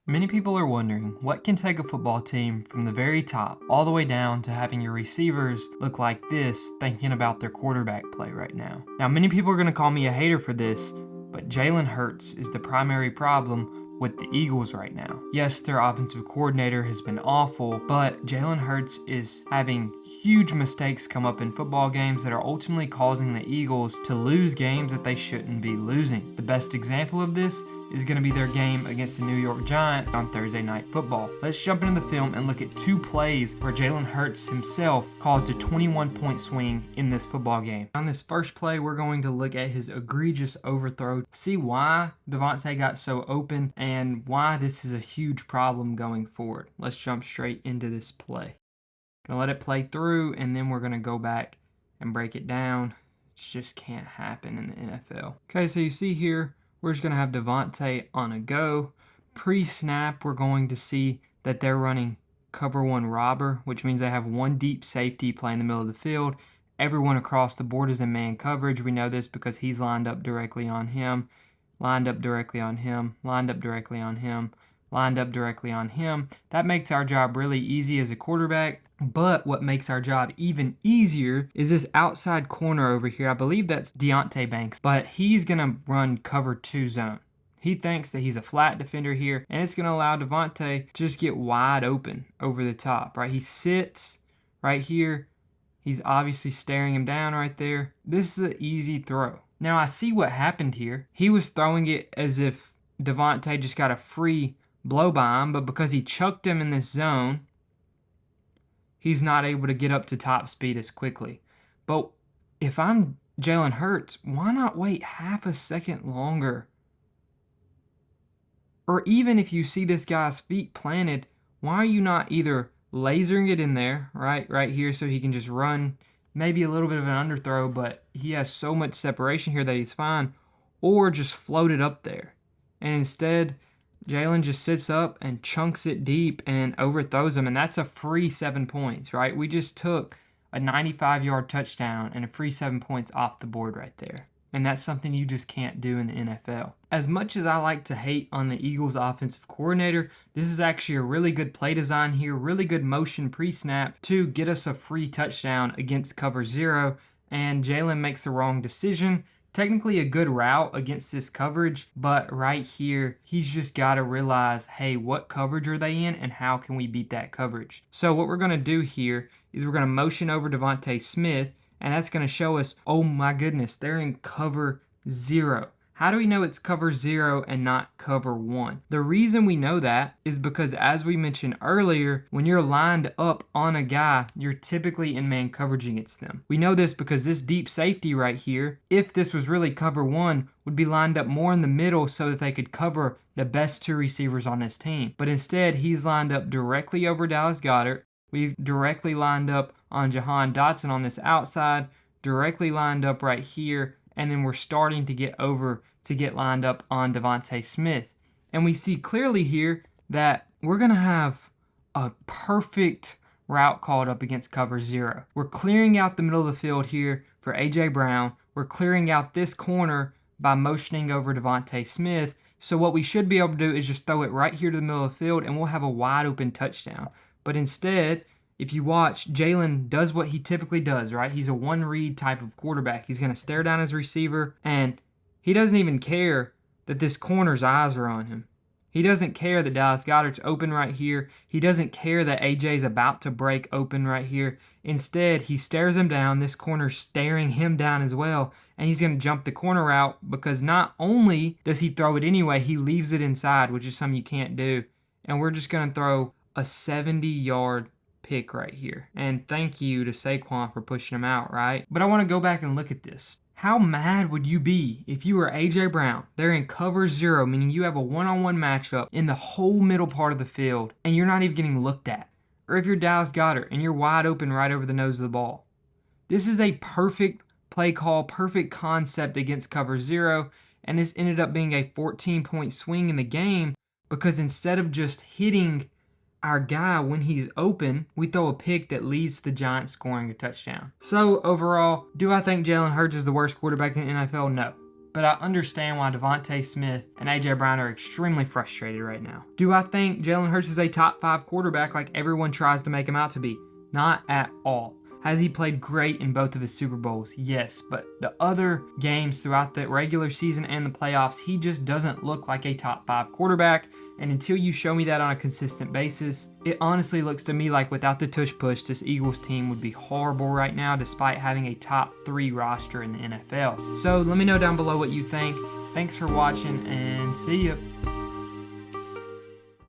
Many people are wondering what can take a football team from the very top all the way down to having your receivers look like this thinking about their quarterback play right now. Now, many people are going to call me a hater for this, but Jalen Hurts is the primary problem with the Eagles right now. Yes, their offensive coordinator has been awful, but Jalen Hurts is having huge mistakes come up in football games that are ultimately causing the Eagles to lose games that they shouldn't be losing. The best example of this is going to be their game against the New York Giants on Thursday Night Football. Let's jump into the film and look at two plays where Jalen Hurts himself caused a 21-point swing in this football game. On this first play, we're going to look at his egregious overthrow, see why Devonta got so open, and why this is a huge problem going forward. Let's jump straight into this play. Gonna let it play through, and then we're gonna go back and break it down. It just can't happen in the NFL. Okay, so you see here, we're just going to have Devonta on a go. Pre-snap, we're going to see that they're running cover one robber, which means they have one deep safety playing in the middle of the field. Everyone across the board is in man coverage. We know this because he's lined up directly on him, lined up directly on him, lined up directly on him, lined up directly on him. That makes our job really easy as a quarterback. But what makes our job even easier is this outside corner over here. I believe that's Deonte Banks, but he's going to run cover 2 zone. He thinks that he's a flat defender here, and it's going to allow Devonta to just get wide open over the top, right? He sits right here. He's obviously staring him down right there. This is an easy throw. Now, I see what happened here. He was throwing it as if Devonta just got a free blow by him, but because he chucked him in this zone, he's not able to get up to top speed as quickly. But if I'm Jalen Hurts, why not wait half a second longer? Or even if you see this guy's feet planted, why are you not either lasering it in there, right here, so he can just run maybe a little bit of an underthrow, but he has so much separation here that he's fine, or just float it up there. And instead, Jalen just sits up and chunks it deep and overthrows him, and that's a free 7 points, right? We just took a 95-yard touchdown and a free 7 points off the board right there. And that's something you just can't do in the NFL. As much as I like to hate on the Eagles offensive coordinator, this is actually a really good play design here, really good motion pre-snap to get us a free touchdown against cover 0, and Jalen makes the wrong decision. Technically a good route against this coverage, but right here, he's just got to realize, hey, what coverage are they in and how can we beat that coverage? So what we're going to do here is we're going to motion over Devonta Smith, and that's going to show us, oh my goodness, they're in cover 0. How do we know it's cover 0 and not cover 1? The reason we know that is because, as we mentioned earlier, when you're lined up on a guy, you're typically in man coverage against them. We know this because this deep safety right here, if this was really cover 1, would be lined up more in the middle so that they could cover the best 2 receivers on this team. But instead, he's lined up directly over Dallas Goedert. We've directly lined up on Jahan Dotson on this outside, directly lined up right here, and then we're starting to get lined up on Devonta Smith. And we see clearly here that we're going to have a perfect route called up against cover 0. We're clearing out the middle of the field here for A.J. Brown. We're clearing out this corner by motioning over Devonta Smith. So what we should be able to do is just throw it right here to the middle of the field, and we'll have a wide open touchdown. But instead, if you watch, Jalen does what he typically does, right? He's a one-read type of quarterback. He's going to stare down his receiver, and he doesn't even care that this corner's eyes are on him. He doesn't care that Dallas Goedert's open right here. He doesn't care that AJ's about to break open right here. Instead, he stares him down. This corner's staring him down as well, and he's going to jump the corner route because not only does he throw it anyway, he leaves it inside, which is something you can't do. And we're just going to throw a 70-yard pick right here. And thank you to Saquon for pushing him out, right? But I want to go back and look at this. How mad would you be if you were A.J. Brown? They're in cover 0, meaning you have a one-on-one matchup in the whole middle part of the field, and you're not even getting looked at. Or if you're Dallas Goedert and you're wide open right over the nose of the ball. This is a perfect play call, perfect concept against cover 0, and this ended up being a 14-point swing in the game because instead of just hitting our guy when he's open, we throw a pick that leads to the Giants scoring a touchdown. So overall, do I think Jalen Hurts is the worst quarterback in the NFL? No. but I understand why Devonta Smith and A.J. Brown are extremely frustrated right now. Do I think Jalen Hurts is a top 5 quarterback like everyone tries to make him out to be? Not at all. Has he played great in both of his Super Bowls? Yes, but the other games throughout the regular season and the playoffs, he just doesn't look like a top 5 quarterback. And until you show me that on a consistent basis, it honestly looks to me like without the tush push, this Eagles team would be horrible right now despite having a top 3 roster in the NFL. So let me know down below what you think. Thanks for watching and see ya.